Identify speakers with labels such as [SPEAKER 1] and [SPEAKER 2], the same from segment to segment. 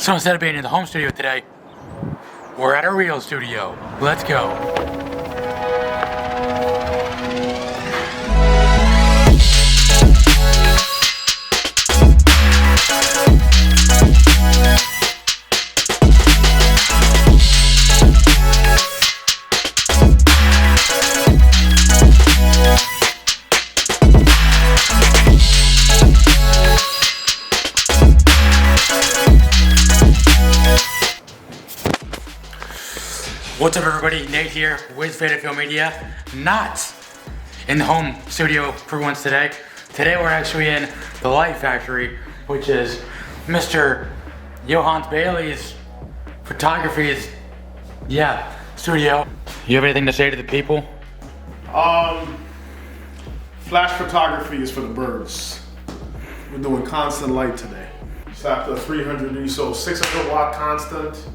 [SPEAKER 1] So instead of being in the home studio today, we're at a real studio. Let's go. What's up everybody, Nate here with FadedFilmMedia, not in the home studio for once today. Today we're actually in the Light Factory, which is Mr. Yohance Bailey's photography's, studio. You have anything to say to the people?
[SPEAKER 2] Flash photography is for the birds. We're doing constant light today. Slapped a 300, so 600 watt constant,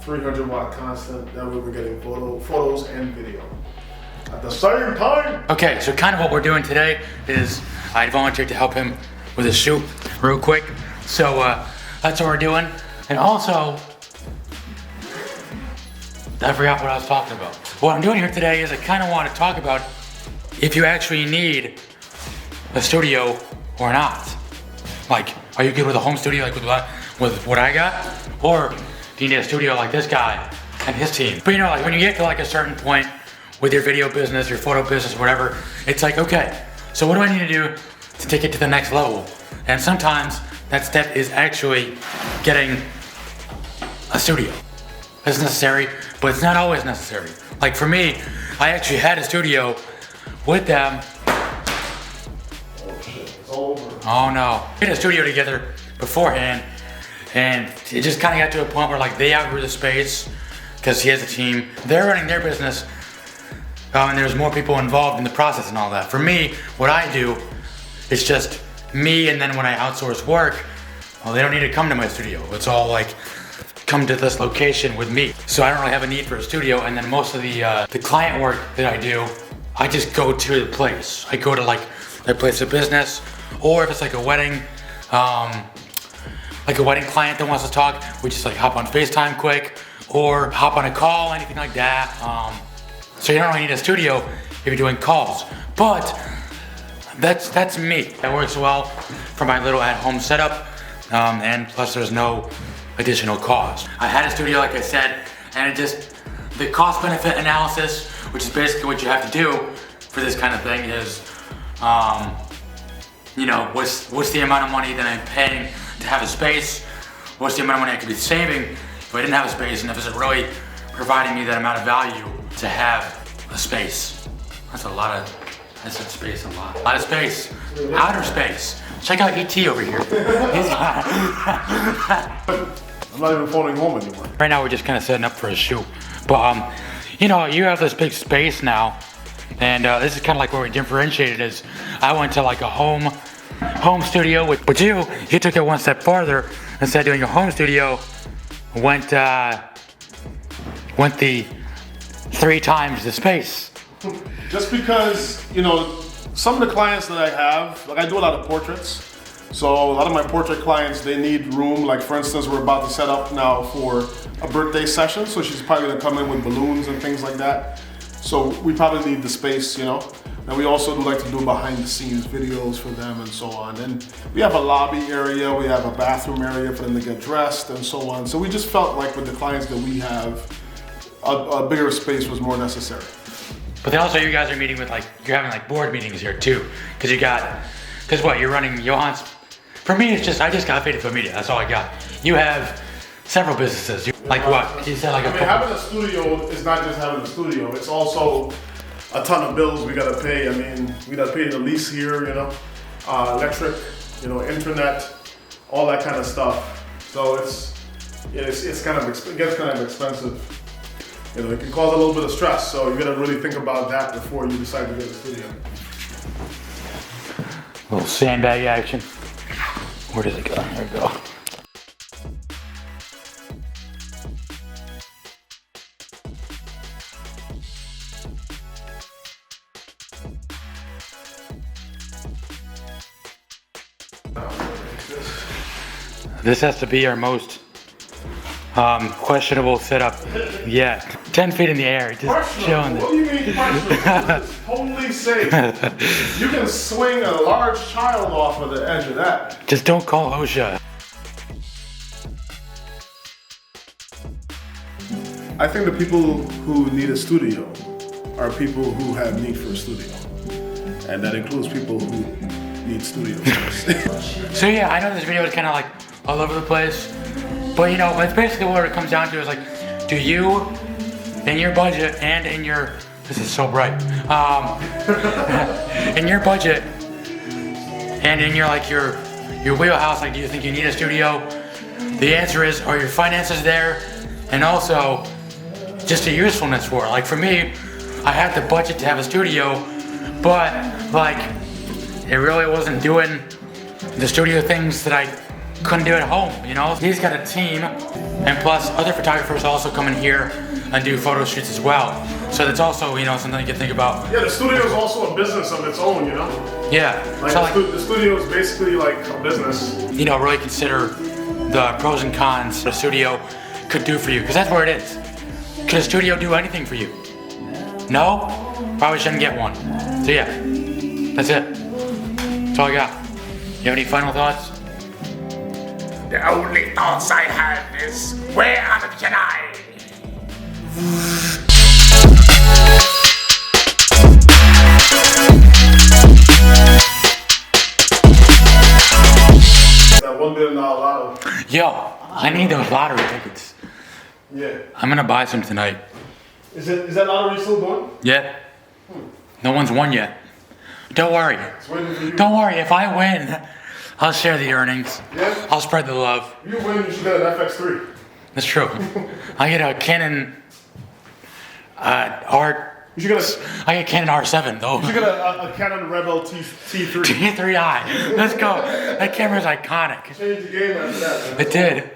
[SPEAKER 2] 300 watt constant. That way we're getting photos and video at the same time.
[SPEAKER 1] Okay, so kind of what we're doing today is I volunteered to help him with his shoot real quick. So that's what we're doing. And also, I forgot what I was talking about. What I'm doing here today is I kind of want to talk about if you actually need a studio or not. Like, are you good with a home studio like with what I got? Or do you need a studio like this guy and his team? But you know, like when you get to like a certain point with your video business, your photo business, whatever, it's like, okay, so what do I need to do to take it to the next level? And sometimes that step is actually getting a studio. It's necessary, but it's not always necessary. Like for me, I actually had a studio with them.
[SPEAKER 2] Oh shit, it's all over.
[SPEAKER 1] Oh no. We had a studio together beforehand, and it just kind of got to a point where like they outgrew the space because he has a team. They're running their business, and there's more people involved in the process and all that. For me, what I do, it's just me, and then when I outsource work, well, they don't need to come to my studio. It's all like, come to this location with me. So I don't really have a need for a studio, and then most of the client work that I do, I just go to the place. I go to like their place of business, or if it's like a wedding, client that wants to talk, we just like hop on FaceTime quick, or hop on a call, anything like that. So you don't really need a studio if you're doing calls, but that's me. That works well for my little at-home setup, and plus there's no additional cost. I had a studio, like I said, and it just, the cost-benefit analysis, which is basically what you have to do for this kind of thing, is, you know, what's the amount of money that I'm paying to have a space? What's the amount of money I could be saving if I didn't have a space? And if it's really providing me that amount of value to have a space? That's a lot of, I said space a lot. A lot of space, outer space. Check out ET over here.
[SPEAKER 2] I'm not even phoning home anymore.
[SPEAKER 1] Right now we're just kind of setting up for a shoot. But you know, you have this big space now, and this is kind of like where we differentiated is I went to like a home studio but you took it one step farther. Instead of doing a home studio, went the 3 times the space.
[SPEAKER 2] Just because, you know, some of the clients that I have, like I do a lot of portraits. So a lot of my portrait clients, they need room. Like for instance, we're about to set up now for a birthday session. So she's probably gonna come in with balloons and things like that. So we probably need the space, you know. And we also do like to do behind the scenes videos for them and so on. And we have a lobby area, we have a bathroom area for them to get dressed and so on. So we just felt like with the clients that we have, a bigger space was more necessary.
[SPEAKER 1] But then also you guys are meeting with like, you're having like board meetings here too. Cause what, you're running Yohance? For me, it's just, I just got FadedFilmMedia, that's all I got. You have several businesses. Like what? You said like
[SPEAKER 2] having a studio is not just having a studio, it's also a ton of bills we gotta pay. I mean, we gotta pay the lease here, you know, electric, you know, internet, all that kind of stuff. So it's kind of, it gets kind of expensive. You know, it can cause a little bit of stress, so you gotta really think about that before you decide to get a studio.
[SPEAKER 1] A little sandbag action. Where does it go? There we go. This has to be our most Questionable setup. Yeah, 10 feet in the air, just chilling.
[SPEAKER 2] What do you mean questionable? It's totally safe. You can swing a large child off of the edge of that.
[SPEAKER 1] Just don't call OSHA.
[SPEAKER 2] I think the people who need a studio are people who have need for a studio. And that includes people who need studios.
[SPEAKER 1] So yeah, I know this video is kind of like all over the place, but you know, it's basically what it comes down to is like, do you, in your budget and in your, this is so bright, in your budget and in your like your wheelhouse, like do you think you need a studio? The answer is, are your finances there? And also, just the usefulness for it. Like for me, I had the budget to have a studio, but like, it really wasn't doing the studio things that I couldn't do at home, you know? He's got a team, and plus other photographers also come in here and do photo shoots as well. So that's also, you know, something you can think about.
[SPEAKER 2] Yeah, the studio is also a business of its own, you know?
[SPEAKER 1] Yeah.
[SPEAKER 2] Like, so the studio is basically like a business.
[SPEAKER 1] You know, really consider the pros and cons the studio could do for you, because that's where it is. Could a studio do anything for you? No? Probably shouldn't get one. So yeah, that's it. That's all I got. You have any final thoughts?
[SPEAKER 3] The only thoughts I have is, where are the Jedi?
[SPEAKER 2] That $1 billion lotto.
[SPEAKER 1] Yo, I need those lottery tickets.
[SPEAKER 2] Yeah.
[SPEAKER 1] I'm gonna buy some tonight.
[SPEAKER 2] Is that lottery still going?
[SPEAKER 1] Yeah. No one's won yet. Don't worry.
[SPEAKER 2] It's waiting for you.
[SPEAKER 1] Don't worry, if I win, I'll share the earnings.
[SPEAKER 2] Yeah?
[SPEAKER 1] I'll spread the love.
[SPEAKER 2] If you win, you should get an FX3.
[SPEAKER 1] That's true. I get a Canon
[SPEAKER 2] You should get
[SPEAKER 1] I get Canon R7 though.
[SPEAKER 2] You should get a Canon Rebel T3.
[SPEAKER 1] T3i. Let's go. That camera's iconic.
[SPEAKER 2] Change the game after that, man.
[SPEAKER 1] It did.